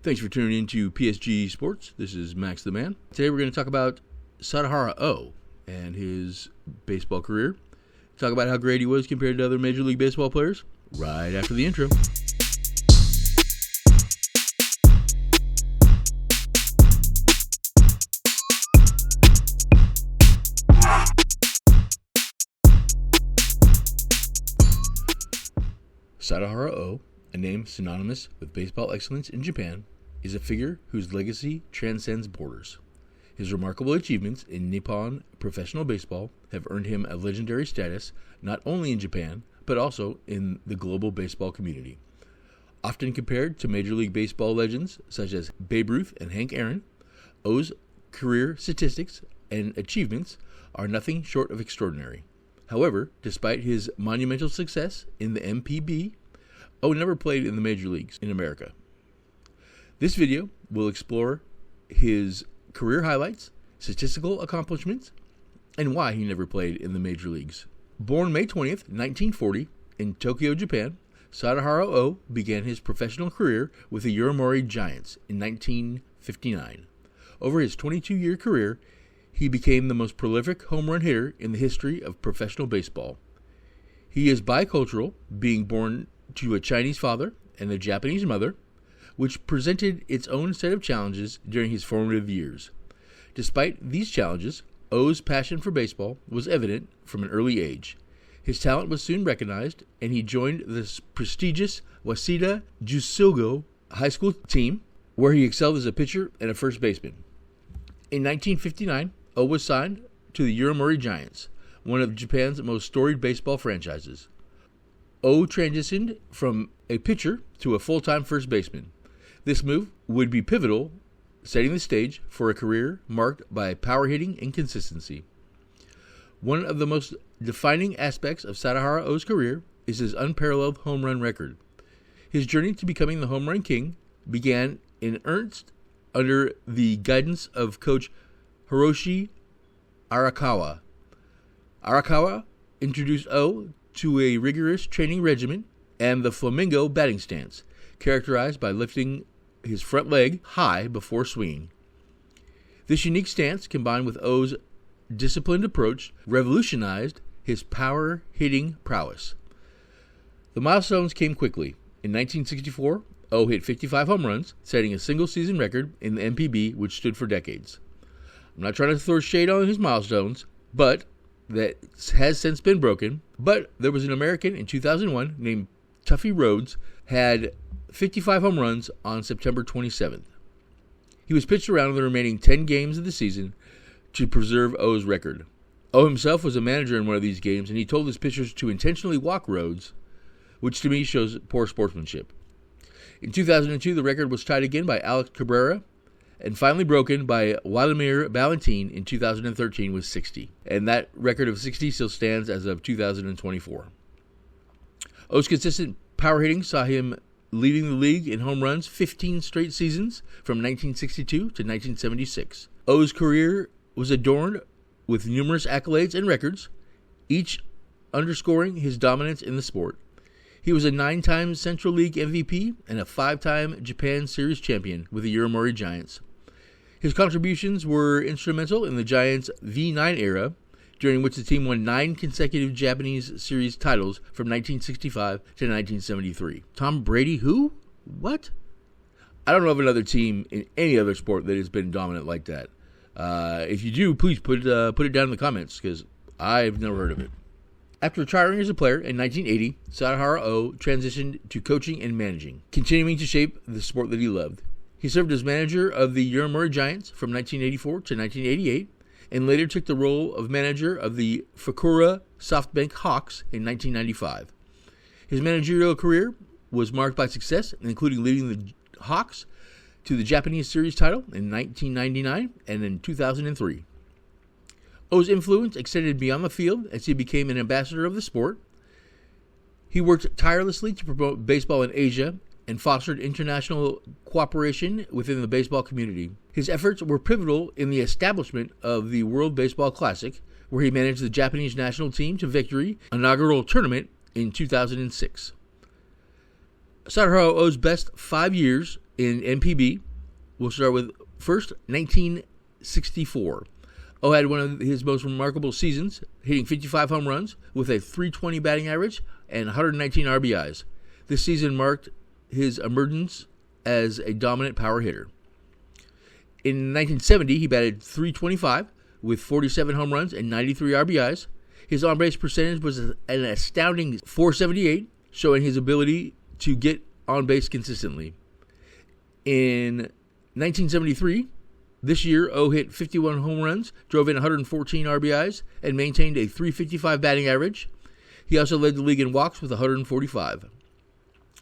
Thanks for tuning in to PSG Sports. This is Max the Man. Today we're going to talk about Sadaharu Oh and his baseball career. Talk about how great he was compared to other Major League Baseball players right after the intro. Sadaharu Oh, a name synonymous with baseball excellence in Japan, is a figure whose legacy transcends borders. His remarkable achievements in Nippon professional baseball have earned him a legendary status not only in Japan, but also in the global baseball community. Often compared to Major League Baseball legends such as Babe Ruth and Hank Aaron, Oh's career statistics and achievements are nothing short of extraordinary. However, despite his monumental success in the MPB, Oh never played in the major leagues in America. This video will explore his career highlights, statistical accomplishments, and why he never played in the major leagues. Born May 20th, 1940, in Tokyo, Japan, Sadaharu Oh began his professional career with the Yomiuri Giants in 1959. Over his 22-year career, he became the most prolific home run hitter in the history of professional baseball. He is bicultural, being born to a Chinese father and a Japanese mother, which presented its own set of challenges during his formative years. Despite these challenges, Oh's passion for baseball was evident from an early age. His talent was soon recognized, and he joined the prestigious Waseda Jusogo high school team, where he excelled as a pitcher and a first baseman. In 1959, Oh was signed to the Yomiuri Giants, one of Japan's most storied baseball franchises. Oh transitioned from a pitcher to a full-time first baseman. This move would be pivotal, setting the stage for a career marked by power hitting and consistency. One of the most defining aspects of Sadaharu Oh's career is his unparalleled home run record. His journey to becoming the home run king began in earnest under the guidance of coach Hiroshi Arakawa. Arakawa introduced Oh to a rigorous training regimen and the flamingo batting stance, characterized by lifting his front leg high before swinging. This unique stance, combined with Oh's disciplined approach, revolutionized his power-hitting prowess. The milestones came quickly. In 1964, Oh hit 55 home runs, setting a single-season record in the MPB, which stood for decades. I'm not trying to throw shade on his milestones, but that has since been broken. But there was an American in 2001 named Tuffy Rhodes, had 55 home runs on September 27th. He was pitched around the remaining 10 games of the season to preserve Oh's record. Oh himself was a manager in one of these games, and he told his pitchers to intentionally walk Rhodes, which to me shows poor sportsmanship. In 2002, the record was tied again by Alex Cabrera, and finally broken by Wladimir Valentin in 2013 with 60. And that record of 60 still stands as of 2024. Oh's consistent power hitting saw him leading the league in home runs 15 straight seasons from 1962 to 1976. Oh's career was adorned with numerous accolades and records, each underscoring his dominance in the sport. He was a 9-time Central League MVP and a 5-time Japan Series champion with the Yomiuri Giants. His contributions were instrumental in the Giants' V9 era, during which the team won 9 consecutive Japanese Series titles from 1965 to 1973. Tom Brady, who? What? I don't know of another team in any other sport that has been dominant like that. If you do, please put it down in the comments, because I've never heard of it. After retiring as a player in 1980, Sadaharu Oh transitioned to coaching and managing, continuing to shape the sport that he loved. He served as manager of the Yomiuri Giants from 1984 to 1988, and later took the role of manager of the Fukuoka SoftBank Hawks in 1995. His managerial career was marked by success, including leading the Hawks to the Japanese Series title in 1999 and in 2003. Oh's influence extended beyond the field as he became an ambassador of the sport. He worked tirelessly to promote baseball in Asia and fostered international cooperation within the baseball community. His efforts were pivotal in the establishment of the World Baseball Classic, where he managed the Japanese national team to victory inaugural tournament in 2006. Sadaharu Oh's best 5 years in NPB, we'll start with first 1964. O had one of his most remarkable seasons, hitting 55 home runs with a .320 batting average and 119 RBIs. This season marked his emergence as a dominant power hitter. In 1970, he batted .325 with 47 home runs and 93 RBIs. His on-base percentage was an astounding .478, showing his ability to get on base consistently. In 1973, this year, O hit 51 home runs, drove in 114 RBIs, and maintained a .355 batting average. He also led the league in walks with 145.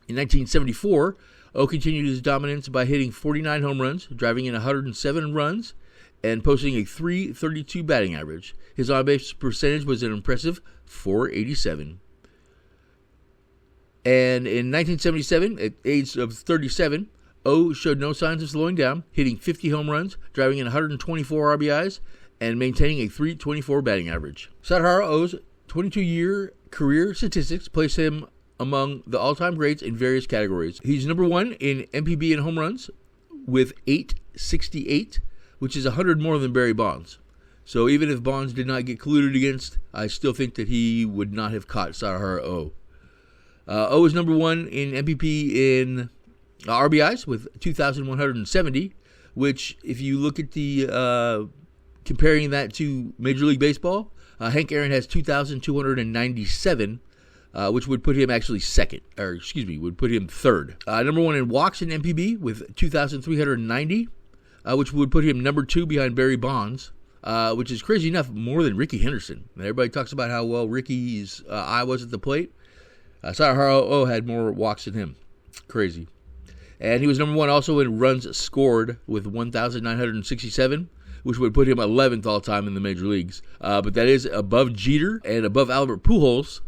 In 1974, O continued his dominance by hitting 49 home runs, driving in 107 runs, and posting a .332 batting average. His on-base percentage was an impressive .487. And in 1977, at the age of 37, O showed no signs of slowing down, hitting 50 home runs, driving in 124 RBIs, and maintaining a .324 batting average. Sadaharu O's 22-year career statistics place him among the all-time greats in various categories. He's number one in MPB in home runs with 868, which is 100 more than Barry Bonds. So even if Bonds did not get colluded against, I still think that he would not have caught Sadaharu O. O is number one in MVP in RBIs with 2,170, which if you look at the comparing that to Major League Baseball, Hank Aaron has 2,297, which would put him actually would put him third. Number one in walks in MPB with 2,390, which would put him number two behind Barry Bonds, which is crazy enough more than Rickey Henderson. And everybody talks about how well Rickey's eye was at the plate. Sadaharu O had more walks than him. Crazy. And he was number one also in runs scored with 1,967, which would put him 11th all-time in the major leagues. But that is above Jeter and above Albert Pujols,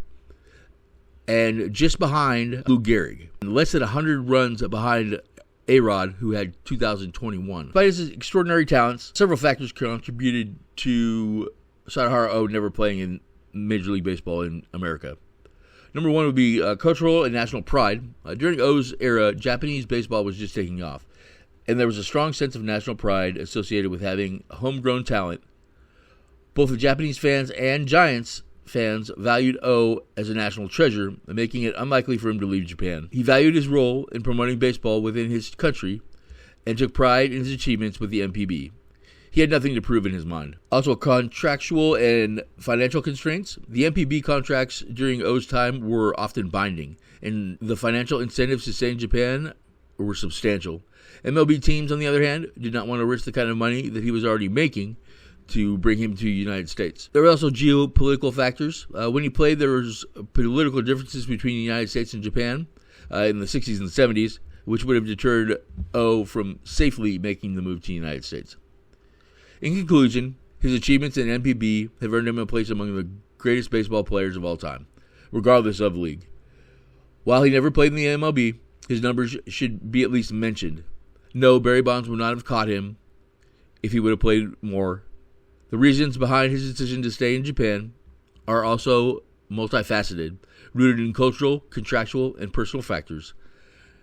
and just behind Lou Gehrig. Less than 100 runs behind A-Rod, who had 2,021. Despite his extraordinary talents, several factors contributed to Sadaharu O never playing in Major League Baseball in America. Number one would be cultural and national pride. During O's era, Japanese baseball was just taking off, and there was a strong sense of national pride associated with having homegrown talent. Both the Japanese fans and Giants fans valued O as a national treasure, making it unlikely for him to leave Japan. He valued his role in promoting baseball within his country and took pride in his achievements with the MPB. He had nothing to prove in his mind. Also, contractual and financial constraints. The MPB contracts during O's time were often binding, and the financial incentives to stay in Japan were substantial. MLB teams, on the other hand, did not want to risk the kind of money that he was already making to bring him to the United States. There were also geopolitical factors. When he played, there was political differences between the United States and Japan in the 60s and 70s, which would have deterred O from safely making the move to the United States. In conclusion, his achievements in MPB have earned him a place among the greatest baseball players of all time, regardless of league. While he never played in the MLB, his numbers should be at least mentioned. No, Barry Bonds would not have caught him if he would have played more. The reasons behind his decision to stay in Japan are also multifaceted, rooted in cultural, contractual, and personal factors.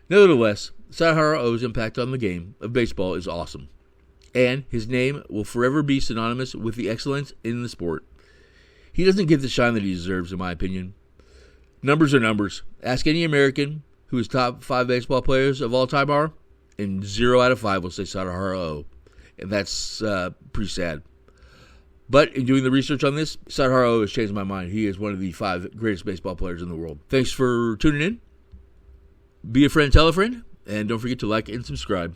Nevertheless, Sadaharu O's impact on the game of baseball is awesome, and his name will forever be synonymous with the excellence in the sport. He doesn't get the shine that he deserves, in my opinion. Numbers are numbers. Ask any American who his top 5 baseball players of all time are, and 0 out of 5 will say Sadaharu O. And that's pretty sad. But in doing the research on this, Sadaharu O has changed my mind. He is one of the 5 greatest baseball players in the world. Thanks for tuning in. Be a friend, tell a friend, and don't forget to like and subscribe.